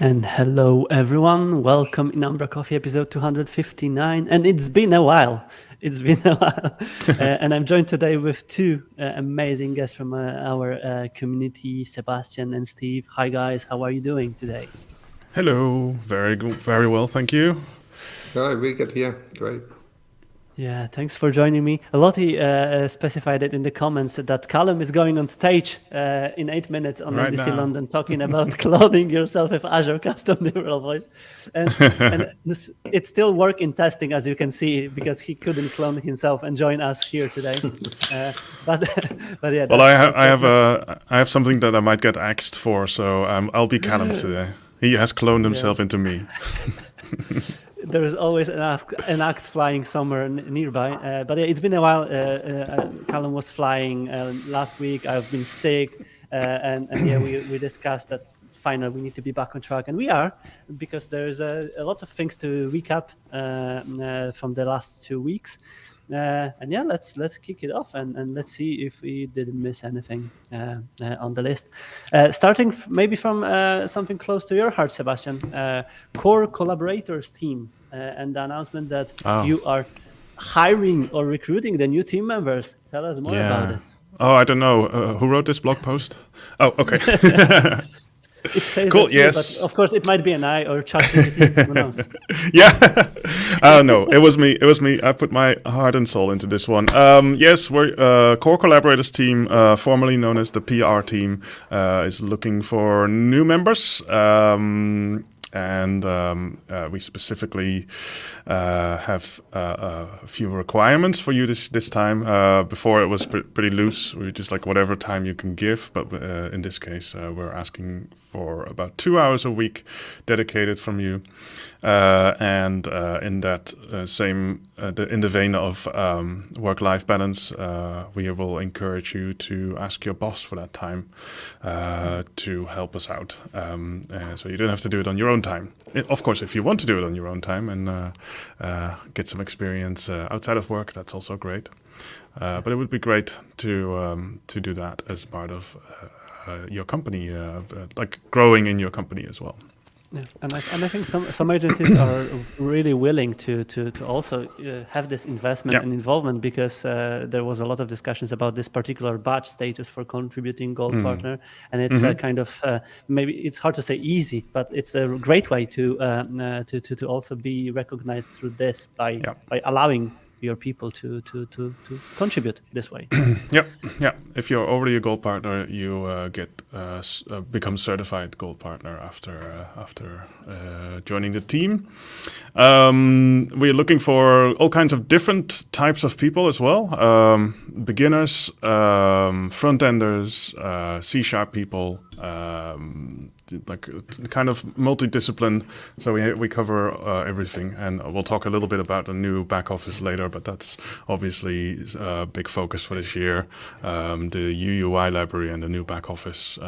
And hello, everyone. Welcome in umbraCoffee episode 259. And it's been a while. It's been a while. And I'm joined today with two amazing guests from our community, Sebastian and Steve. Hi, guys. How are you doing today? Hello, very good, very well, thank you. Hi, we get here. Great. Yeah, thanks for joining me. Lottie specified it in the comments that Callum is going on stage in 8 minutes on Right NDC now. London talking about cloning yourself with Azure Custom Neural Voice. And it's still work in testing, as you can see, because he couldn't clone himself and join us here today. But yeah. Well, I have something that I might get axed for, so I'll be Callum today. He has cloned himself into me. There is always an axe flying somewhere nearby. But yeah, it's been a while. Callum was flying last week. I've been sick. And yeah, we discussed that finally we need to be back on track. And we are, because there's a lot of things to recap from the last 2 weeks. And yeah, let's kick it off and let's see if we didn't miss anything on the list. Starting maybe from something close to your heart, Sebastian, core collaborators team and the announcement that you are hiring or recruiting the new team members. Tell us more about it. Oh, I don't know. Who wrote this blog post? Oh, okay. It says cool. You, yes. but of course, it might be an I or ChatGPT. Who knows? Yeah. Oh no, it was me. It was me. I put my heart and soul into this one. Yes, we're core collaborators team, formerly known as the PR team, is looking for new members. And we specifically have a few requirements for you this time. Before it was pretty loose. We were just like whatever time you can give. But in this case, we're asking for about 2 hours a week dedicated from you. And in that in the vein of work-life balance, we will encourage you to ask your boss for that time to help us out. So you don't have to do it on your own time. Of course, if you want to do it on your own time and get some experience outside of work, that's also great. But it would be great to do that as part of your company, like growing in your company as well. Yeah, and I think some agencies are really willing to also have this investment and involvement, because there was a lot of discussions about this particular badge status for contributing gold partner, and it's a kind of maybe it's hard to say easy, but it's a great way to also be recognized through this by allowing your people to contribute this way. Yeah. If you're already a gold partner, you become certified gold partner after joining the team. We're looking for all kinds of different types of people as well. Beginners, front-enders, C# people, like kind of multidiscipline. So we cover everything, and we'll talk a little bit about the new back office later, but that's obviously a big focus for this year. The UUI library and the new back office, we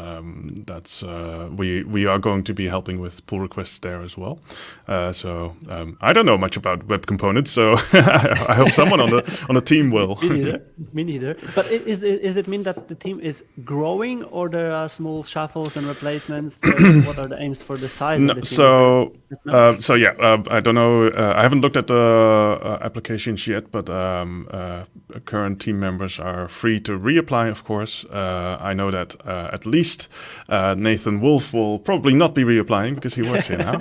are going to be helping with pull requests there as well. So I don't know much about web components, so I hope someone on the team will. Me neither. But is it mean that the team is growing, or there are small shuffles and replacements? What are the aims for the size of the team? I don't know. I haven't looked at the applications yet, but current team members are free to reapply, of course. I know that at least Nathan Wolf will probably not be reapplying because he works here now.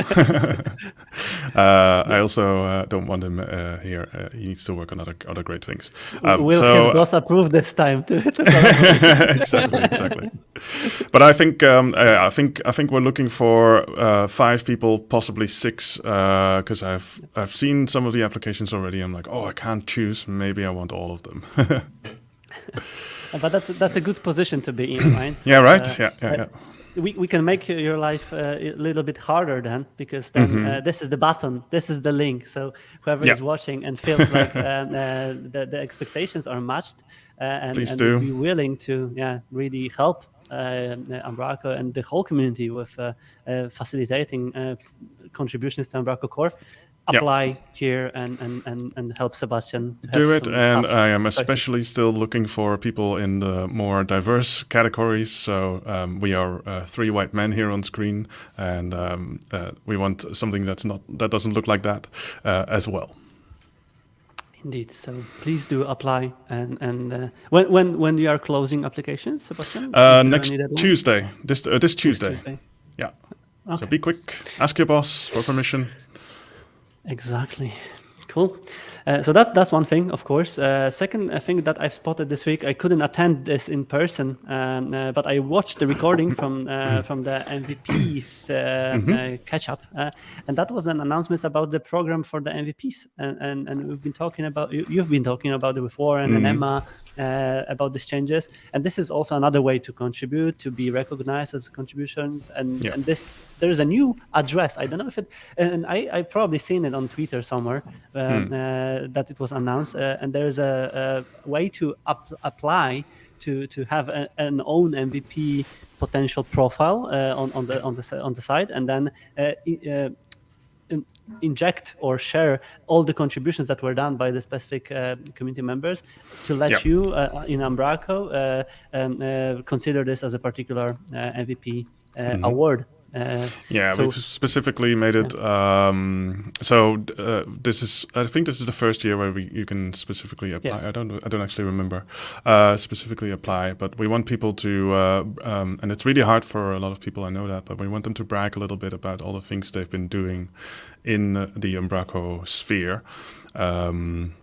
I also don't want him here. He needs to work on other great things. Will his boss approve this time too? Exactly. But I think we're looking for 5 people, possibly 6, because I've seen some of the applications already. I'm like, I can't choose. Maybe I want all of them. But that's a good position to be in, right? Yeah, right. Yeah. We can make your life a little bit harder then, because then this is the button, this is the link. So whoever is watching and feels like the expectations are matched and be willing to really help Umbraco and the whole community with facilitating contributions to Umbraco core, apply here and help Sebastian do it. And I am choices. especially still looking for people in the more diverse categories. So we are 3 white men here on screen, and we want something that doesn't look like that as well. Indeed. So please do apply. And when you are closing applications, Sebastian? Next Tuesday. This Tuesday. Yeah. Okay. So be quick. Ask your boss for permission. Exactly. Cool. So that's one thing, of course. Second thing that I've spotted this week, I couldn't attend this in person, but I watched the recording from the MVPs catch up, and that was an announcement about the program for the MVPs, and we've been talking about you've been talking about it with Warren and Emma about these changes, and this is also another way to contribute, to be recognized as contributions, and this there is a new address. I don't know if it, and I probably seen it on Twitter somewhere. That it was announced, and there's a way to apply to have an own MVP potential profile on the site, and then inject or share all the contributions that were done by the specific community members to let you in Umbraco consider this as a particular MVP award. We've specifically made it. This is. I think this is the first year where you can specifically apply. Yes. I don't actually remember specifically apply, but we want people to, and it's really hard for a lot of people. I know that, but we want them to brag a little bit about all the things they've been doing in the Umbraco sphere. In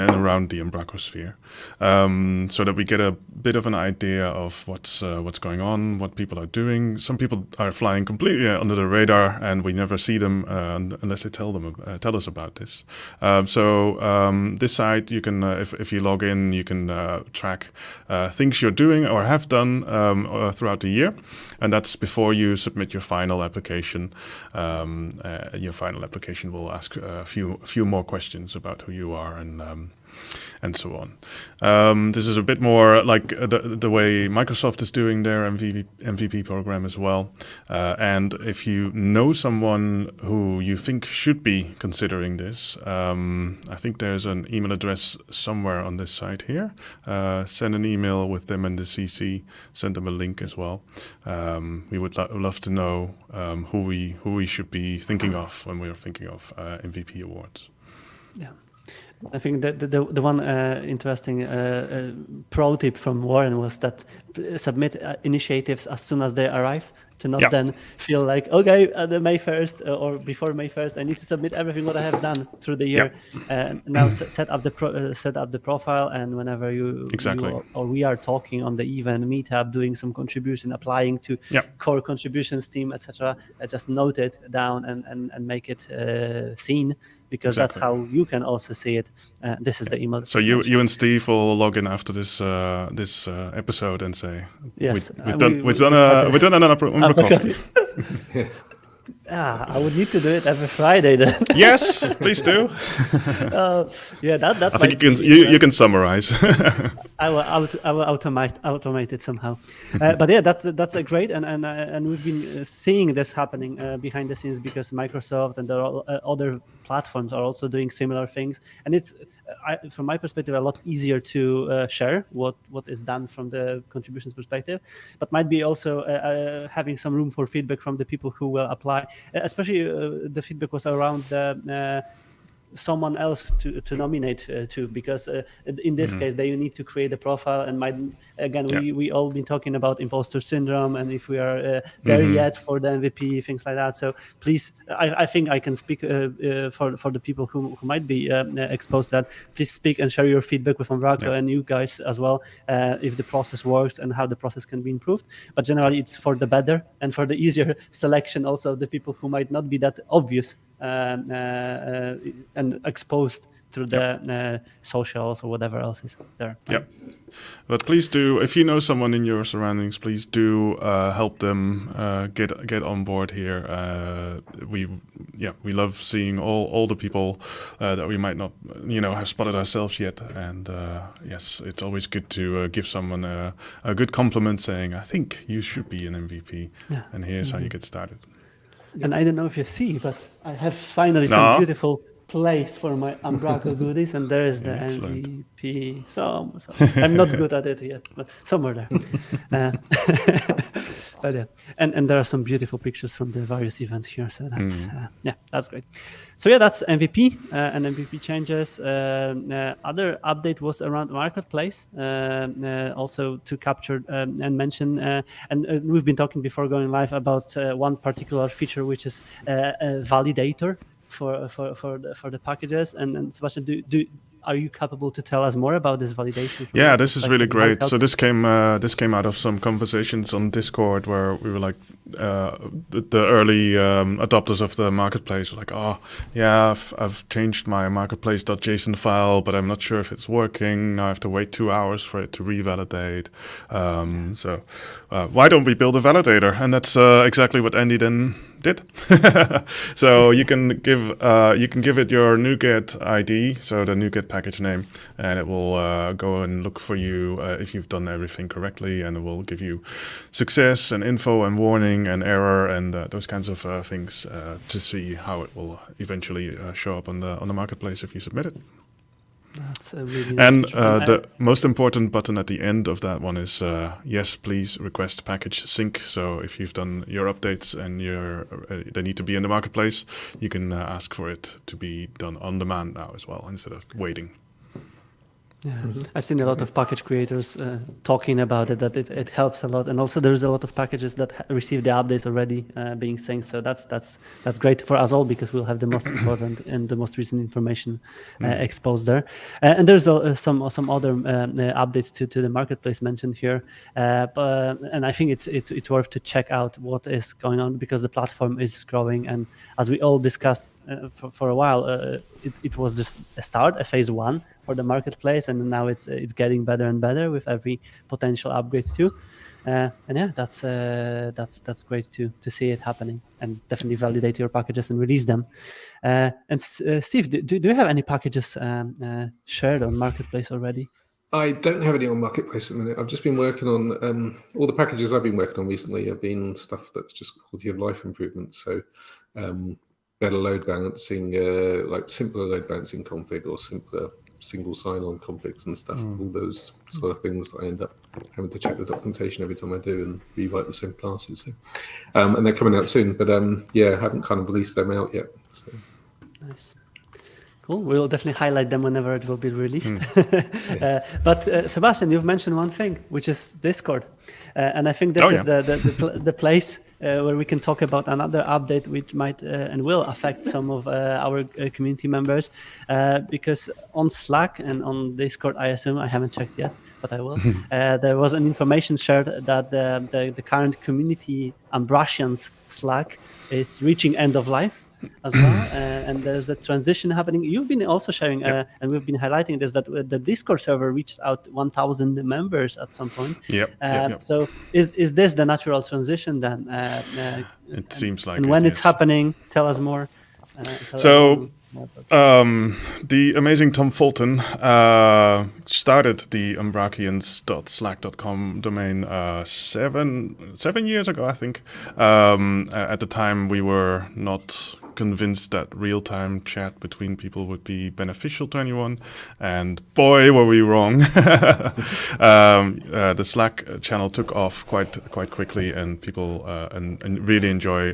and around the Umbraco sphere, so that we get a bit of an idea of what's going on, what people are doing. Some people are flying completely under the radar, and we never see them unless they tell us about this. This site, you can, if you log in, you can track things you're doing or have done throughout the year, and that's before you submit your final application. Your final application will ask a few more questions about who you are and so on. This is a bit more like the way Microsoft is doing their MVP program as well. And if you know someone who you think should be considering this, I think there's an email address somewhere on this site here. Send an email with them in the CC. Send them a link as well. We would love to know who we should be thinking of when we are thinking of MVP awards. Yeah. I think that the one interesting pro tip from Warren was that submit initiatives as soon as they arrive, to not then feel like, okay, the May 1st or before May 1st, I need to submit everything what I have done through the year. Now set up the profile, and whenever you or we are talking on the event meetup, doing some contribution, applying to core contributions team, etc., just note it down and make it seen, because that's how you can also see it. This is the email. So you and Steve will log in after this episode and say, yes, we've done an umbraCoffee. I would need to do it every Friday then. Yes, please do. That's. I think you can summarize. I will automate it somehow. But yeah, that's a great, and we've been seeing this happening behind the scenes, because Microsoft and other platforms are also doing similar things, and it's from my perspective a lot easier to share what is done from the contributions perspective, but might be also having some room for feedback from the people who will apply. Especially the feedback was around someone else to nominate to, because in this case they need to create a profile, and we all been talking about imposter syndrome, and if we are there yet for the MVP, things like that. So please, I think I can speak for the people who might be exposed to that. Please speak and share your feedback with Umbraco and you guys as well, if the process works and how the process can be improved. But generally it's for the better and for the easier selection also of the people who might not be that obvious and exposed through the socials or whatever else is there. Yep. But please do, if you know someone in your surroundings, please do help them get on board here. We love seeing all the people that we might not have spotted ourselves yet. And yes, it's always good to give someone a good compliment, saying, "I think you should be an MVP," and here's how you get started. And I don't know if you see, but I have finally some beautiful place for my Umbraco goodies, and there is the MVP. So I'm not good at it yet, but somewhere there. But yeah, and there are some beautiful pictures from the various events here. So that's that's great. So yeah, that's MVP and MVP changes. Other update was around marketplace, also to capture and mention. And we've been talking before going live about one particular feature, which is a validator for the packages. And Sebastiaan, are you capable to tell us more about this validation? Yeah, this is really great. So this came out of some conversations on Discord where we were like, the early adopters of the marketplace were like, oh yeah, I've changed my marketplace.json file, but I'm not sure if it's working. Now I have to wait 2 hours for it to revalidate. So why don't we build a validator? And that's exactly what Andy then did. So you can give it your NuGet ID, so the NuGet package name, and it will go and look for you if you've done everything correctly, and it will give you success and info and warning and error and those kinds of things to see how it will eventually show up on the marketplace if you submit it. That's a really nice and feature. the most important button at the end of that one is yes, please request package sync. So if you've done your updates and they need to be in the marketplace, you can ask for it to be done on demand now as well, instead of waiting. Yeah, I've seen a lot of package creators talking about it, that it helps a lot, and also there's a lot of packages that receive the update already being synced. So that's great for us all, because we'll have the most important and the most recent information exposed there. And there's some other updates to the marketplace mentioned here, and I think it's worth to check out what is going on, because the platform is growing, and as we all discussed for a while, it was just a phase 1 for the marketplace, and now it's getting better and better with every potential upgrade too. And yeah, that's great to see it happening, and definitely validate your packages and release them. And Steve, do you have any packages shared on marketplace already? I don't have any on Marketplace at the minute. I've just been working on all the packages I've been working on recently have been stuff that's just quality of life improvements. So better load balancing, like simpler load balancing config, or simpler single sign-on configs and stuff. All those sort of things I end up having to check the documentation every time I do and rewrite the same classes. So, and they're coming out soon, but I haven't kind of released them out yet. So. Nice. Cool. We'll definitely highlight them whenever it will be released. But Sebastiaan, you've mentioned one thing, which is Discord, and I think this is the place where we can talk about another update which might and will affect some of our community members, because on Slack and on Discord, I assume, I haven't checked yet, but I will. There was an information shared that the current community Umbracians Slack is reaching end of life as well, and there's a transition happening. You've been also sharing, and we've been highlighting this, that the Discord server reached out 1,000 members at some point. So is this the natural transition then? It seems like and when it's happening, tell us more. The amazing Tom Fulton started the umbracians.slack.com domain 7 years ago, I think. At the time, we were not convinced that real-time chat between people would be beneficial to anyone, and boy, were we wrong. The Slack channel took off quite quickly, and people and really enjoy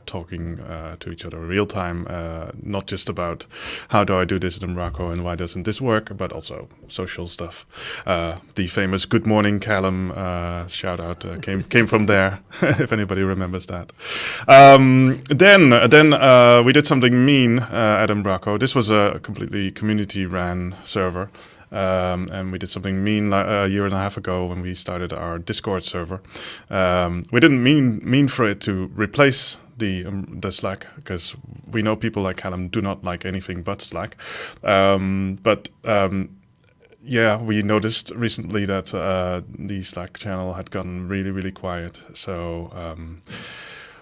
talking to each other real time, not just about how do I do this in Umbraco and why doesn't this work, but also social stuff. The famous "Good morning, Callum" shout out came from there, if anybody remembers that. Then we did something mean at Umbraco. This was a completely community-ran server. And we did something mean a year and a half ago when we started our Discord server. We didn't mean for it to replace the Slack, because we know people like Callum do not like anything but Slack. Yeah, we noticed recently that the Slack channel had gotten really, really quiet. So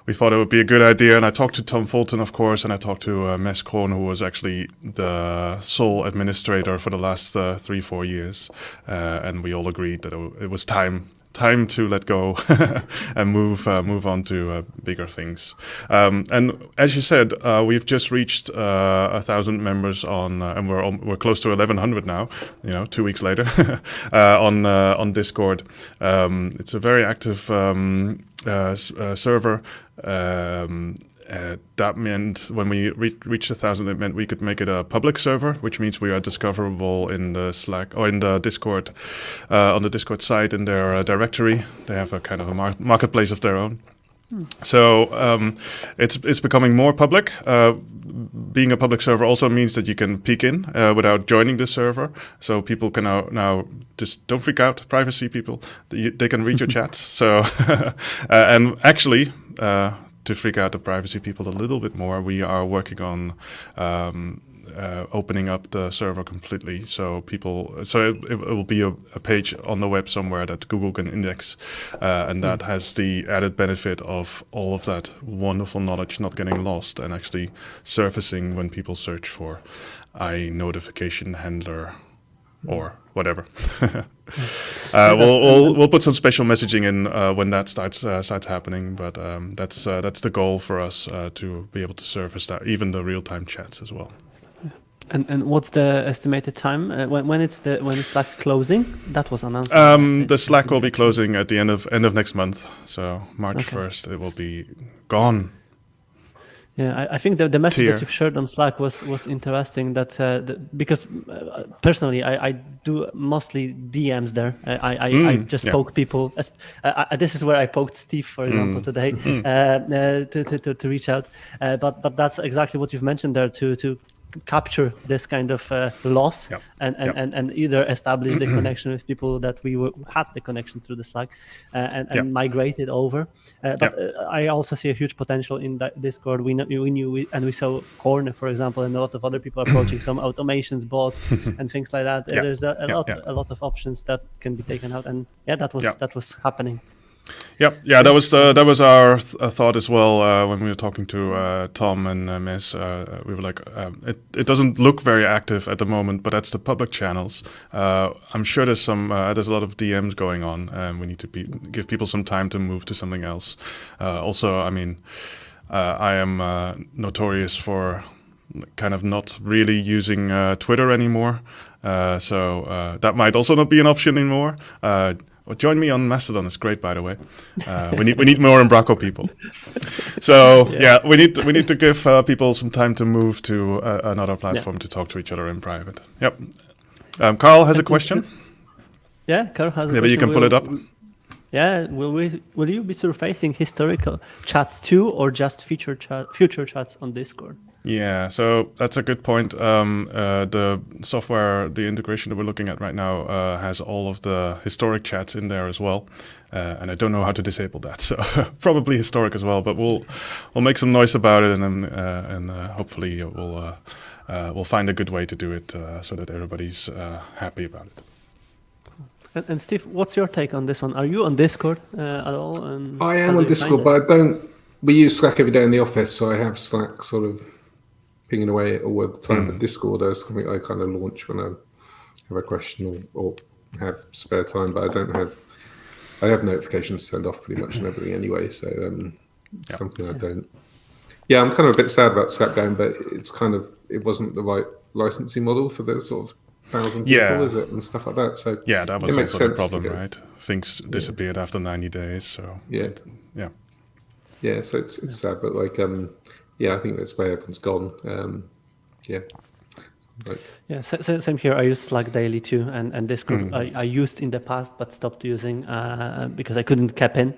we thought it would be a good idea. And I talked to Tom Fulton, of course, and I talked to Mes Kroon, who was actually the sole administrator for the last 3-4 years. And we all agreed that it was time to let go and move on to bigger things. And as you said, we've just reached 1,000 members on, and we're close to 1,100 now. 2 weeks later, on Discord. It's a very active server. That meant when we reached 1,000, it meant we could make it a public server, which means we are discoverable in the Slack or in the Discord, on the Discord site in their directory. They have a kind of a marketplace of their own. So it's becoming more public. Being a public server also means that you can peek in without joining the server. So people can now just don't freak out, privacy people. They can read your chats. So and actually. To freak out the privacy people a little bit more, we are working on opening up the server completely, so it will be a page on the web somewhere that Google can index, and that has the added benefit of all of that wonderful knowledge not getting lost and actually surfacing when people search for notification handler or whatever. We'll put some special messaging in when that starts happening, but that's the goal for us, to be able to surface that, even the real-time chats as well. And what's the estimated time when it's Slack closing? That was announced. The Slack will be closing at the end of next month, so March 1st it will be gone. Yeah, I think the message that you've shared on Slack was interesting. That because personally, I do mostly DMs there. I just poke people. This is where I poked Steve, for example, today to reach out. But that's exactly what you've mentioned there to capture this kind of loss and either establish the connection with people that we had the connection through the Slack and migrate it over. But I also see a huge potential in that Discord. We knew and we saw Corner, for example, and a lot of other people approaching some automations, bots, and things like that. There's a lot of options that can be taken out, and that was happening. Yeah, that was our thought as well when we were talking to Tom and Mes. We were like, it doesn't look very active at the moment, but that's the public channels. I'm sure there's a lot of DMs going on, and we need to give people some time to move to something else. Also, I mean, I am notorious for kind of not really using Twitter anymore, so that might also not be an option anymore. Well, join me on Mastodon. It's great, by the way. We need more Umbraco people. So we need to give people some time to move to another platform to talk to each other in private. Yep. Carl has a question. Yeah, Carl has a question. Maybe you can pull it up. Yeah, will you be surfacing historical chats too, or just future chats on Discord? Yeah, so that's a good point. The software, the integration that we're looking at right now, has all of the historic chats in there as well, and I don't know how to disable that. So probably historic as well, but we'll make some noise about it, and hopefully we'll find a good way to do it so that everybody's happy about it. And Steve, what's your take on this one? Are you on Discord at all? And I am on Discord, but I don't. We use Slack every day in the office, so I have Slack sort of pinging away all the time. But Discord is something I kind of launch when I have a question or have spare time. But I have notifications turned off pretty much and everything anyway. So something I don't. Yeah, I'm kind of a bit sad about Slack down, but it wasn't the right licensing model for the sort of 1,000 people, is it, and stuff like that. So that was also the problem, right? Things disappeared after 90 days. So so it's sad, but like I think that's where everyone's gone. Same here. I use Slack daily too, and Discord I used in the past but stopped using because I couldn't keep in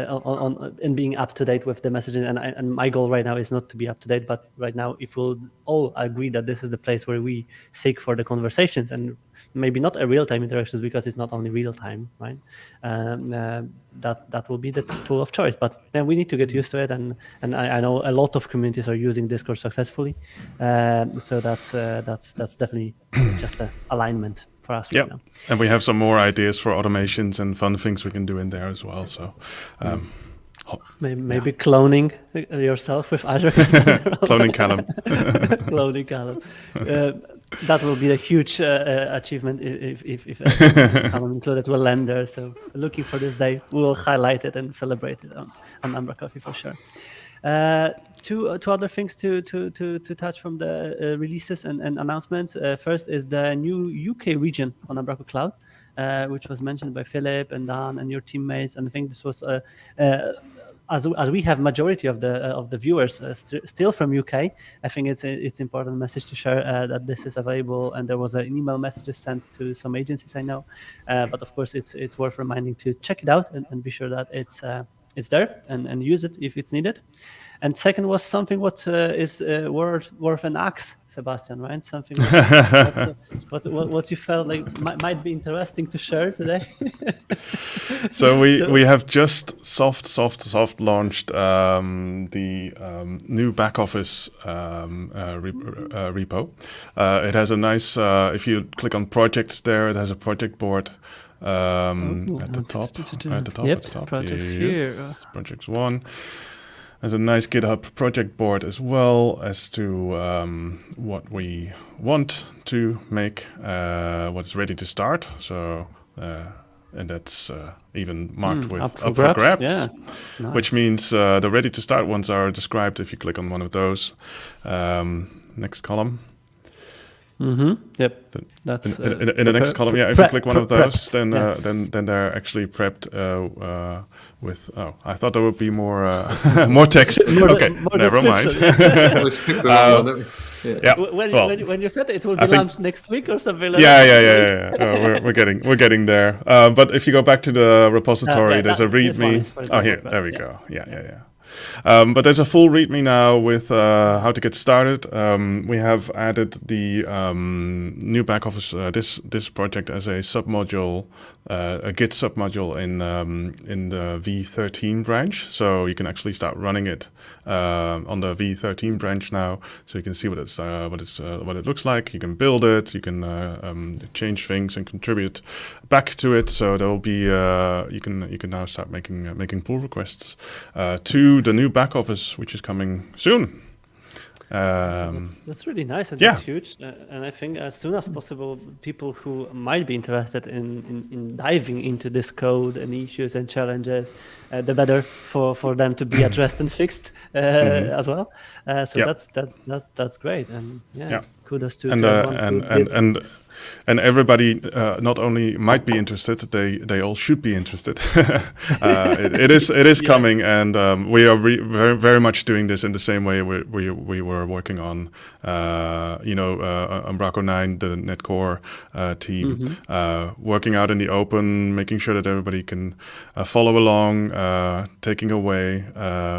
on being up to date with the messaging. And my goal right now is not to be up to date, but right now, if we'll all agree that this is the place where we seek for the conversations and maybe not a real-time interactions because it's not only real-time, right? That will be the tool of choice. But then we need to get used to it, and I know a lot of communities are using Discord successfully, so that's definitely just an alignment for us right now. And we have some more ideas for automations and fun things we can do in there as well. So. Maybe cloning yourself with Azure. Cloning Callum. Cloning Callum. That will be a huge achievement if Callum included will land there. So looking for this day, we will highlight it and celebrate it on umbraCoffee for sure. Two other things to touch from the releases and announcements. First is the new UK region on Umbraco Cloud, which was mentioned by Philip and Dan and your teammates. And I think this was as we have majority of the viewers still from UK. I think it's important message to share that this is available. And there was an email message sent to some agencies I know, but of course it's worth reminding to check it out and be sure that it's there and use it if it's needed. And second was something what is worth an axe, Sebastiaan, right? Something what you felt like might be interesting to share today. So we have just soft launched the new back office repo. It has a nice, if you click on projects there, it has a project board. At the top. Projects yes. here. Projects 1. There's a nice GitHub project board as well as to what we want to make, what's ready to start. So, and that's even marked with up for grabs, yeah. Nice. Which means the ready to start ones are described if you click on one of those. Next column. Yep. That's in the next column. Yeah, if you click one of those, then they're actually prepped with. Oh, I thought there would be more more text. Okay, never mind. When you said it will be launched next week or something like that. Yeah. We're getting there. But if you go back to the repository, there's a README. Oh, here, there we go. Yeah. But there's a full README now with how to get started. We have added the new back office this project as a submodule, a Git submodule in the V13 branch. So you can actually start running it on the V13 branch now. So you can see what it looks like. You can build it. You can change things and contribute back to it. So there will be you can now start making pull requests to the new back office, which is coming soon. That's really nice and that's huge. And I think as soon as possible, people who might be interested in diving into this code and issues and challenges, the better for them to be addressed and fixed as well. That's great. And kudos to everyone. And everybody not only might be interested, they all should be interested. It is coming, and we are very, very much doing this in the same way we were working on, Umbraco 9, the NetCore team, working out in the open, making sure that everybody can follow along, taking away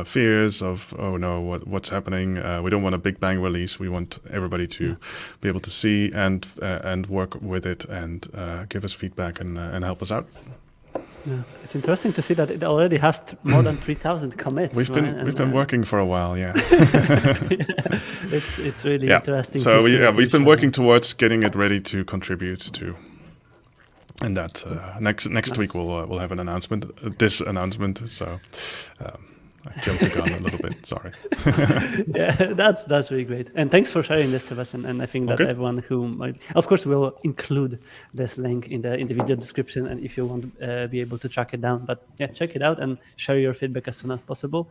fears of what's happening. We don't want a big bang release. We want everybody to be able to see and work with it and give us feedback and help us out. Yeah, it's interesting to see that it already has more than 3,000 commits. We've been working for a while, yeah. It's really interesting. So we've been working towards getting it ready to contribute to. And that next week we'll have an announcement. This announcement. So. I jumped the gun a little bit, sorry. Yeah, that's really great. And thanks for sharing this, Sebastiaan. And I think that everyone who might, of course, we'll include this link in the video description, and if you want to be able to track it down. But yeah, check it out and share your feedback as soon as possible.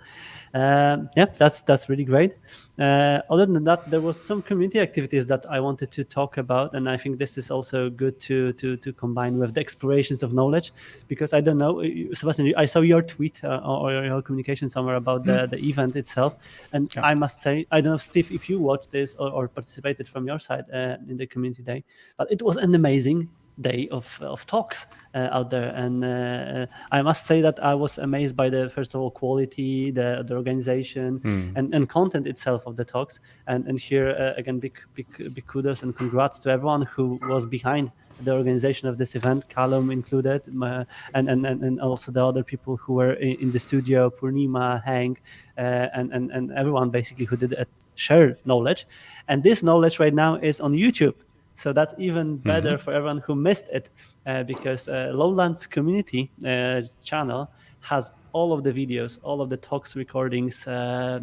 That's really great. Other than that, there was some community activities that I wanted to talk about, and I think this is also good to combine with the explorations of knowledge, because I don't know, Sebastiaan, I saw your tweet or your communication somewhere about the event itself, and I must say, I don't know, Steve, if you watched this or participated from your side in the community day, but it was an amazing day of talks out there. And I must say that I was amazed by the, first of all, quality, the organization, and content itself of the talks. And here again, big kudos and congrats to everyone who was behind the organization of this event, Callum included, and also the other people who were in the studio, Purnima, Hank, and everyone basically who did share knowledge. And this knowledge right now is on YouTube. So that's even better for everyone who missed it, because Lowlands community channel has all of the videos, all of the talks recordings right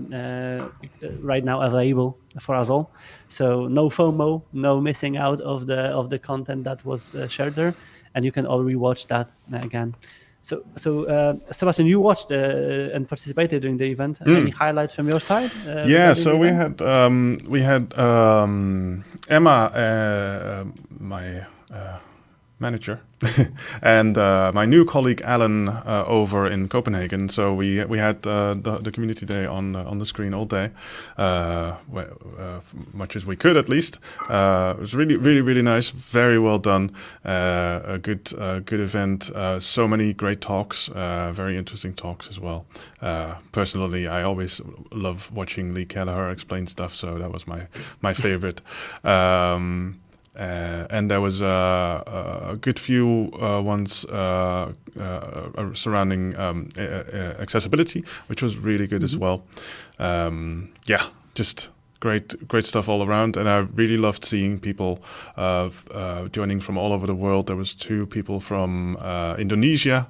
now available for us all. So no FOMO, no missing out of the content that was shared there, and you can all rewatch that again. So Sebastiaan, you watched and participated during the event. Any highlights from your side? Yeah, so we had Emma, my manager, and my new colleague Alan over in Copenhagen. So we had the community day on the screen all day, much as we could at least. It was really nice, very well done, a good event. So many great talks, very interesting talks as well. Personally, I always love watching Lee Kelleher explain stuff, so that was my favorite. And there was a good few ones surrounding accessibility, which was really good as well. Yeah, just great stuff all around, and I really loved seeing people joining from all over the world. There was 2 people from Indonesia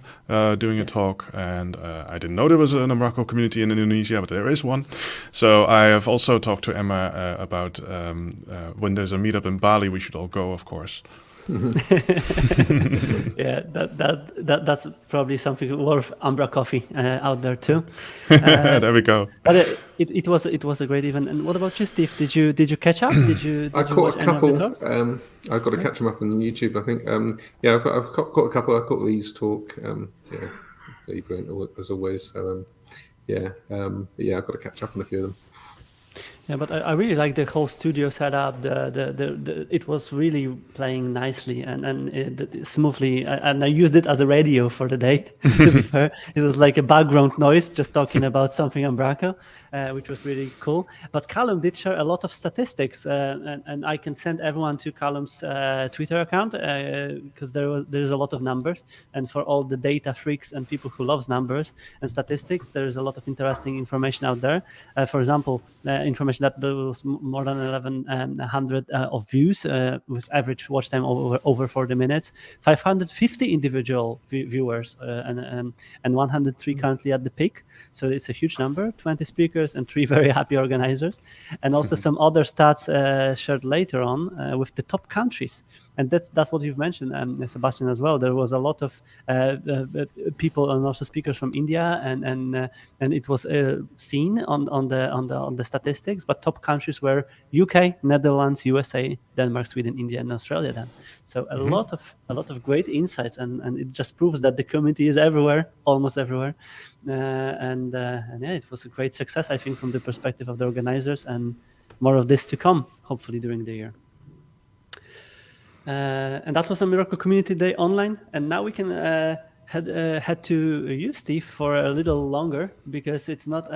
doing a talk, and I didn't know there was an Umbraco community in Indonesia, but there is one. So I have also talked to Emma about when there's a meetup in Bali, we should all go, of course. Yeah, that's probably something worth umbraCoffee out there too. There we go. But it was a great event. And what about you, Steve? Did you catch up? I caught a couple. I've got to catch them up on YouTube, I think. Yeah, I've caught a couple. I caught Lee's talk. Yeah, very brilliant as always. So yeah, I've got to catch up on a few of them. Yeah, but I really like the whole studio setup. It was really playing nicely and smoothly, and I used it as a radio for the day. To be fair, it was like a background noise, just talking about something Umbraco, which was really cool. But Callum did share a lot of statistics, and I can send everyone to Callum's Twitter account because there's a lot of numbers, and for all the data freaks and people who loves numbers and statistics, there is a lot of interesting information out there. For example, information that there was more than 1,100 of views with average watch time over 40 minutes, 550 individual viewers, and 103 currently at the peak. So it's a huge number, 20 speakers and 3 very happy organizers. And also some other stats shared later on with the top countries. And that's what you've mentioned, Sebastiaan, as well. There was a lot of people and also speakers from India, and it was seen on the statistics. But top countries were UK, Netherlands, USA, Denmark, Sweden, India, and Australia. Then, so a lot of great insights, and it just proves that the community is everywhere, almost everywhere. And yeah, it was a great success, I think, from the perspective of the organizers, and more of this to come, hopefully during the year. And that was Umbraco Community Day online, and now we can head to you, Steve, for a little longer, because it's not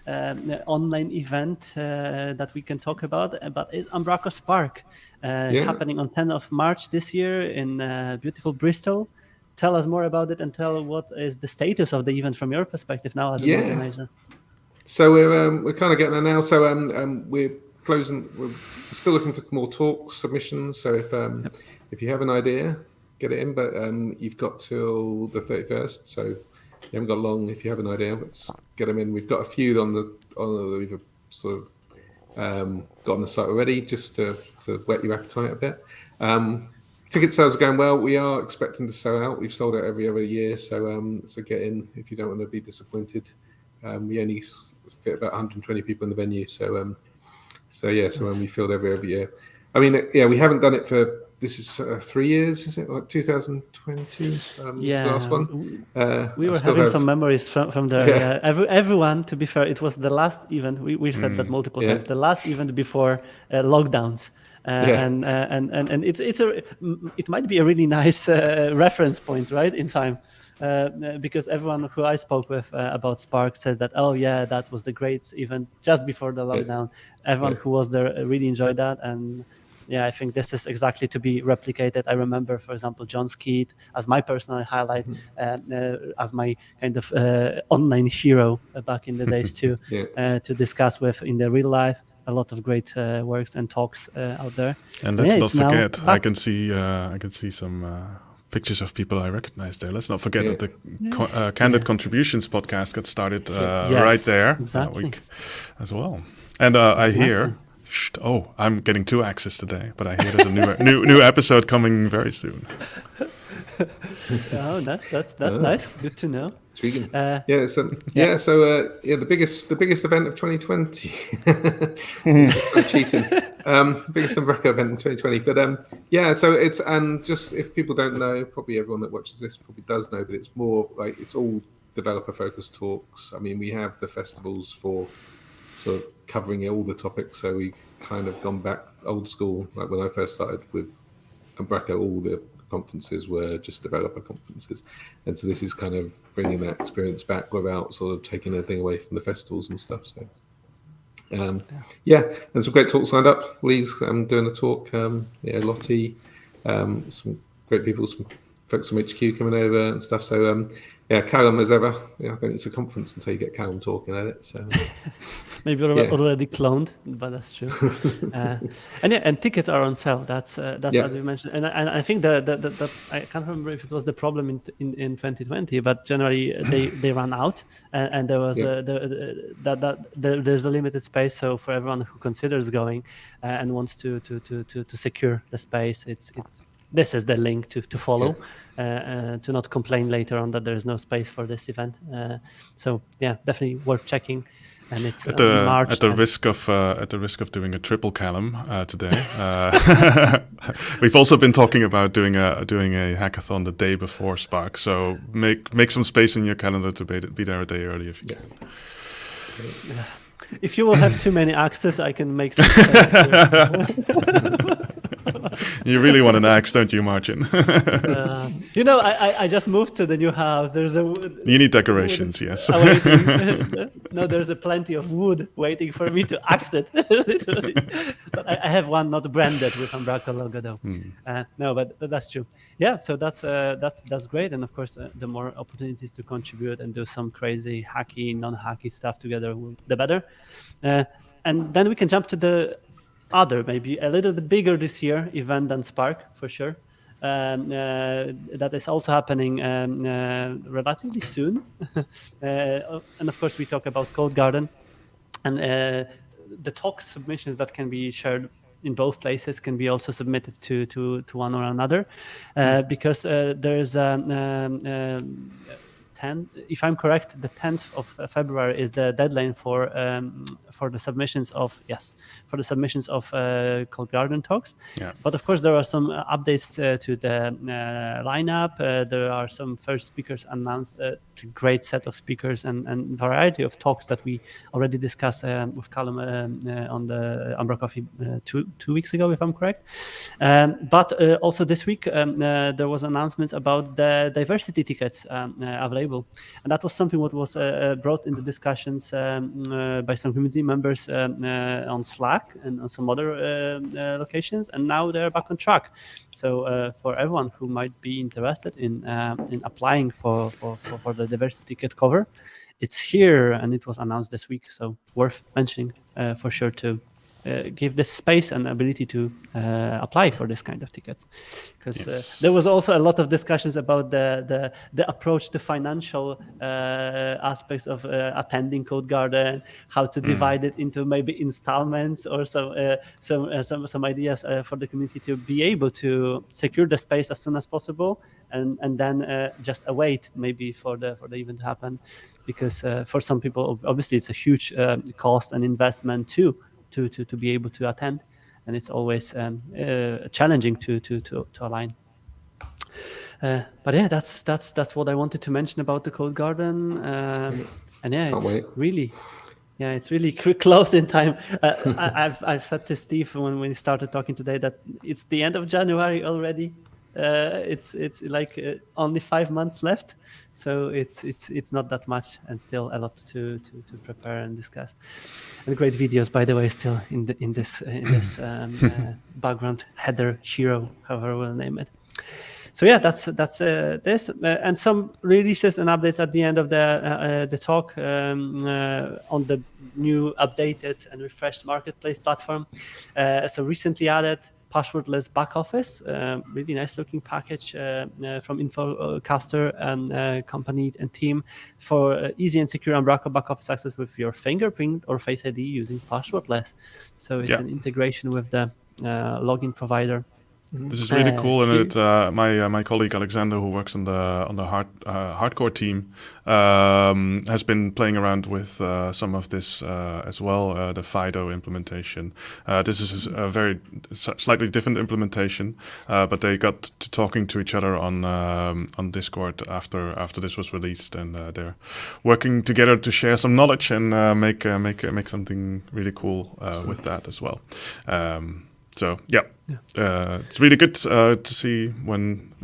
an online event that we can talk about, but it's Umbraco Spark happening on 10th of March this year in beautiful Bristol. Tell us more about it, and tell what is the status of the event from your perspective now as an organizer. So we're kind of getting there now. So we're closing. We're still looking for more talk submissions. So if you have an idea, get it in. But you've got till the 31st. So you haven't got long. If you have an idea, let's get them in. We've got a few on we've sort of got on the site already, just to whet your appetite a bit. Ticket sales are going well. We are expecting to sell out. We've sold out every other year, so get in if you don't want to be disappointed. We only fit about 120 people in the venue, so we filled every year. I mean, we haven't done it for, this is 3 years, is it? Like 2020? The last one. We were having some memories from there. Yeah. Everyone, to be fair, it was the last event. We've said that multiple times. The last event before lockdowns. and it might be a really nice reference point, right, in time. Because everyone who I spoke with about Spark says that, oh yeah, that was the great event just before the lockdown. Everyone who was there really enjoyed that, and I think this is exactly to be replicated. I remember, for example, John Skeet as my personal highlight, as my kind of online hero back in the days too, to discuss with in the real life. A lot of great works and talks out there. And let's not forget, I can see some pictures of people I recognize there. Let's not forget that the Candid Contributions podcast got started right there that week as well. And I hear, I'm getting 2 axes today, but I hear there's a new episode coming very soon. Oh, that's nice. Good to know. Intriguing. The biggest event of 2020. Just cheating. Biggest Umbraco event in 2020. But so it's, and just if people don't know, probably everyone that watches this probably does know, but it's more like it's all developer focused talks. I mean, we have the festivals for sort of covering all the topics, so we've kind of gone back old school. Like when I first started with Umbraco, all the conferences were just developer conferences, and so this is kind of bringing that experience back without sort of taking anything away from the festivals and stuff. So and some great talks lined up. Lee's doing a talk, Lottie, some great people, some folks from HQ coming over and stuff. So Callum, as ever, I think it's a conference until you get Callum talking at it. So maybe already cloned, but that's true. And tickets are on sale. That's as we mentioned. And I think that I can't remember if it was the problem in 2020, but generally they ran out, and there was there's a limited space. So for everyone who considers going and wants to secure the space, it's this is the link to follow, to not complain later on that there is no space for this event. So definitely worth checking. And it's at the risk of doing a triple Callum today. We've also been talking about doing a hackathon the day before Spark. So make some space in your calendar to be there a day early if you can. If you will have too many access, I can make some space. You really want an axe, don't you, Marcin? I just moved to the new house. You need decorations, yes. No, there's plenty of wood waiting for me to axe it. Literally. But I have one not branded with Umbraco logo though. No, but that's true. Yeah, so that's great, and of course, the more opportunities to contribute and do some crazy hacky, non-hacky stuff together, the better. And then we can jump to the other, maybe a little bit bigger this year event than Spark for sure. That is also happening relatively soon. And of course, we talk about Code Garden, and the talk submissions that can be shared in both places can be also submitted to one or another, because there is a 10, if I'm correct, the 10th of February is the deadline for the submissions of Code Garden talks. But of course there are some updates to the lineup. There are some first speakers announced, a great set of speakers and variety of talks that we already discussed with Callum on the umbraCoffee 2 weeks ago, if I'm correct. But also this week there was announcements about the diversity tickets available. And that was something what was brought into discussions by some community members on Slack and on some other locations, and now they're back on track. So for everyone who might be interested in applying for the diversity ticket cover, it's here and it was announced this week. So worth mentioning for sure to give the space and ability to apply for this kind of tickets, because there was also a lot of discussions about the approach to financial aspects of attending Code Garden, how to divide it into maybe installments or some ideas for the community to be able to secure the space as soon as possible, and then just await maybe for the event to happen, because for some people obviously it's a huge cost and investment too. To be able to attend, and it's always challenging to align. But that's what I wanted to mention about the Code Garden, and it's Yeah, it's really close in time. I've said to Steve when we started talking today that it's the end of January already. It's like only 5 months left, so it's not that much, and still a lot to prepare and discuss. And great videos, by the way, still in this background header hero, however we'll name it. So yeah, that's this, and some releases and updates at the end of the talk on the new updated and refreshed marketplace platform. So recently added passwordless back office, really nice looking package from Infocaster and company and team for easy and secure Umbraco back office access with your fingerprint or Face ID using passwordless. So it's an integration with the login provider. This is really cool, and my colleague Alexander, who works on the hardcore team, has been playing around with some of this as well. The FIDO implementation. This is a very slightly different implementation, but they got to talking to each other on Discord after this was released, and they're working together to share some knowledge and make something really cool with that as well. So it's really good to see when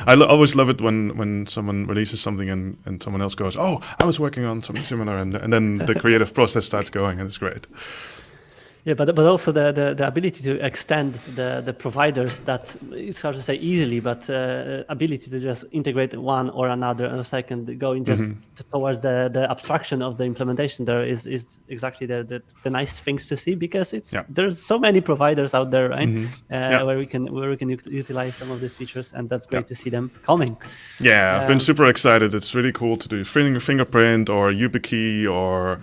I always love it when someone releases something and someone else goes, oh, I was working on something similar, and then the creative process starts going, and it's great. Yeah, but also the ability to extend the providers, that it's hard to say easily, but ability to just integrate one or another in a second, going just towards the abstraction of the implementation there is exactly the nice things to see, because there's so many providers out there, right? Where we can utilize some of these features, and that's great to see them coming. Yeah, I've been super excited. It's really cool to do fingerprint or YubiKey or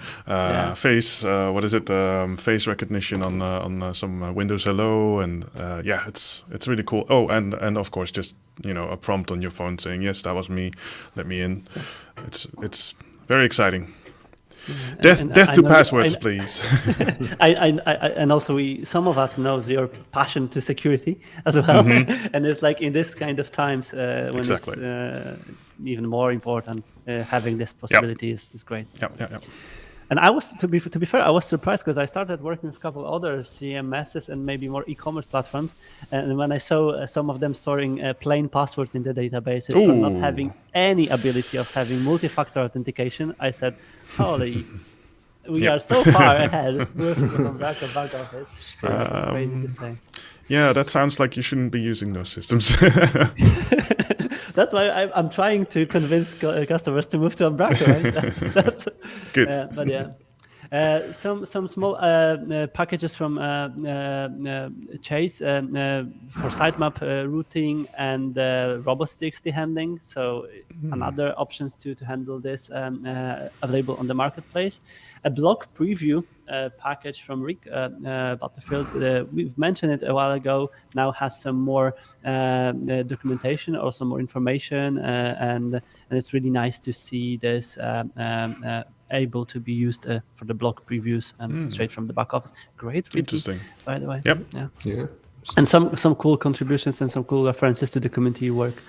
face. What is it? Face recognition on some Windows Hello, and it's really cool. Oh, and of course, just a prompt on your phone saying, yes, that was me, let me in. It's very exciting. Death to passwords, please. And also some of us knows your passion to security as well, and it's like in this kind of times when it's even more important, having this possibility is great. Yep. And I was, to be fair, I was surprised, because I started working with a couple other CMSs and maybe more e-commerce platforms, and when I saw some of them storing plain passwords in the databases or not having any ability of having multi-factor authentication, I said, holy, we are so far ahead with Umbraco back office. It's crazy to say. Yeah, that sounds like you shouldn't be using those systems. That's why I'm trying to convince customers to move to Umbraco. Right? That's good. But yeah, some small packages from Chase for sitemap routing and robots.txt handling. So another options to handle this available on the marketplace. A block preview package from Rick Butterfield. We've mentioned it a while ago. Now has some more documentation, or some more information, and it's really nice to see this able to be used for the block previews straight from the back office. Great, interesting. By the way. Yep. Yeah. And some cool contributions and some cool references to the community work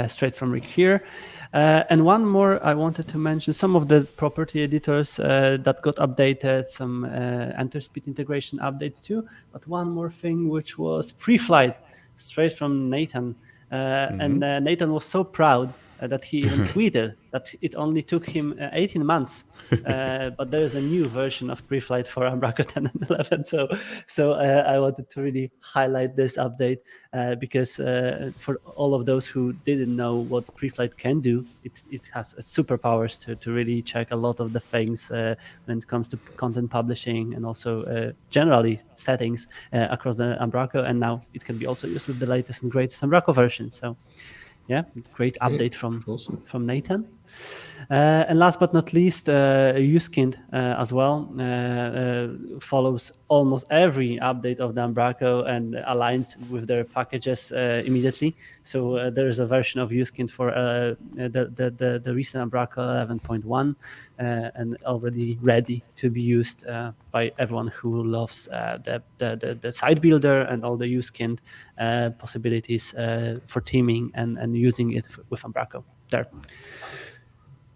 straight from Rick here. And one more I wanted to mention, some of the property editors that got updated, some enter-speed integration updates too. But one more thing, which was pre-flight, straight from Nathan. And Nathan was so proud that he even tweeted that it only took him 18 months, but there is a new version of pre-flight for Umbraco 10 and 11. So I wanted to really highlight this update because for all of those who didn't know what pre-flight can do, it has superpowers to really check a lot of the things when it comes to content publishing and also generally settings across the Umbraco. And now it can be also used with the latest and greatest Umbraco version. So yeah, great update from Nathan. And last but not least, Uskind as well follows almost every update of the Umbraco and aligns with their packages immediately. So there is a version of Uskind for the recent Umbraco 11.1 and already ready to be used by everyone who loves the site builder and all the Uskind possibilities for teaming and using it with Umbraco there.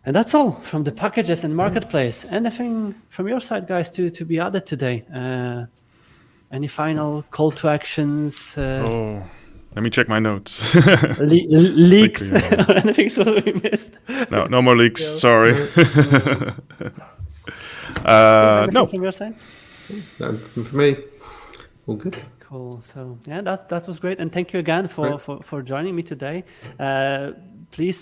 And that's all from the packages and marketplace. Anything from your side, guys, to be added today? Any final call to actions? Let me check my notes. Leaks or anything so we missed? No more leaks. Sorry. No. From your side? For me, all good. Cool. So yeah, that was great, and thank you again for joining me today. Please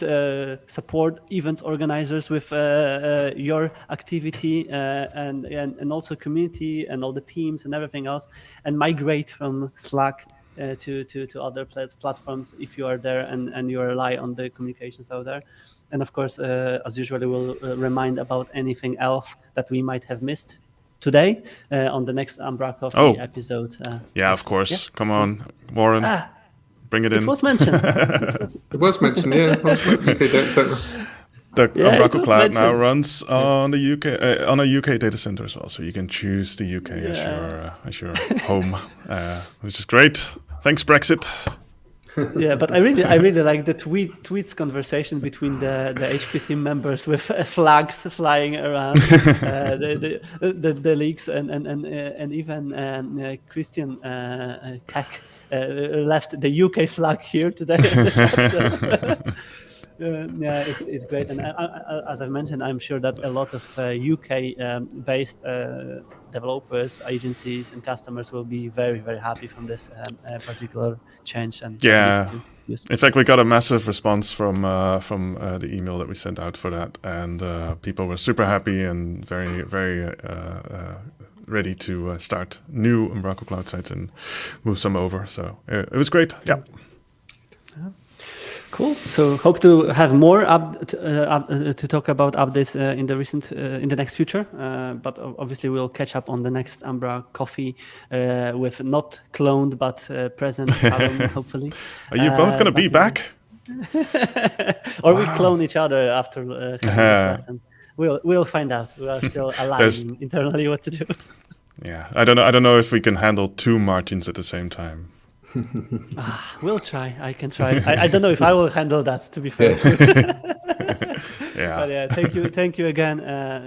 support events organizers with your activity and also community and all the teams and everything else, and migrate from Slack to other platforms if you are there and you rely on the communications out there. And of course, as usual, we'll remind about anything else that we might have missed today on the next umbraCoffee episode. Yeah, of course. Yeah. Come on, Warren. Bring it in. It was mentioned. It was mentioned, yeah. UK data center. The Umbraco Cloud now runs on the UK on a UK data center as well, so you can choose the UK as your home, which is great. Thanks, Brexit. Yeah, but I really like the tweets conversation between the HQ team members with flags flying around, the leaks and even Christian Kak left the UK flag here today. Yeah, it's great, and as I mentioned, I'm sure that a lot of UK-based developers, agencies, and customers will be very, very happy from this particular change. And in fact, we got a massive response from the email that we sent out for that, and people were super happy and very, very ready to start new Umbraco Cloud sites and move some over. So it was great. Yeah. Cool. So hope to have more to talk about updates in the next future. But obviously we'll catch up on the next umbraCoffee with not cloned but present Callum, hopefully. Are you both going to be back? Or we clone each other after this lesson. We'll find out. We are still aligning internally what to do. Yeah, I don't know if we can handle two Martins at the same time. We'll try. I can try. I don't know if I will handle that, to be fair. Yeah. But yeah, thank you again,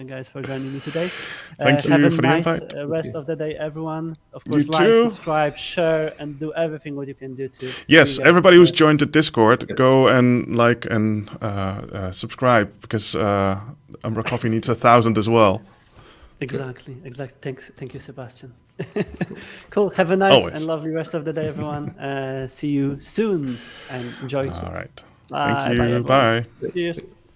guys, for joining me today. Thank you have for a the nice invite. Rest of the day, everyone. Of course, You like, too. subscribe, share, and do everything what you can do to. Yes, everybody who's joined the Discord, go and like and subscribe, because umbraCoffee needs 1,000 as well. Exactly. Thank you, Sebastian. Cool. Have a nice and lovely rest of the day, everyone. See you soon and enjoy. All right. Bye. Thank you. Bye. Cheers.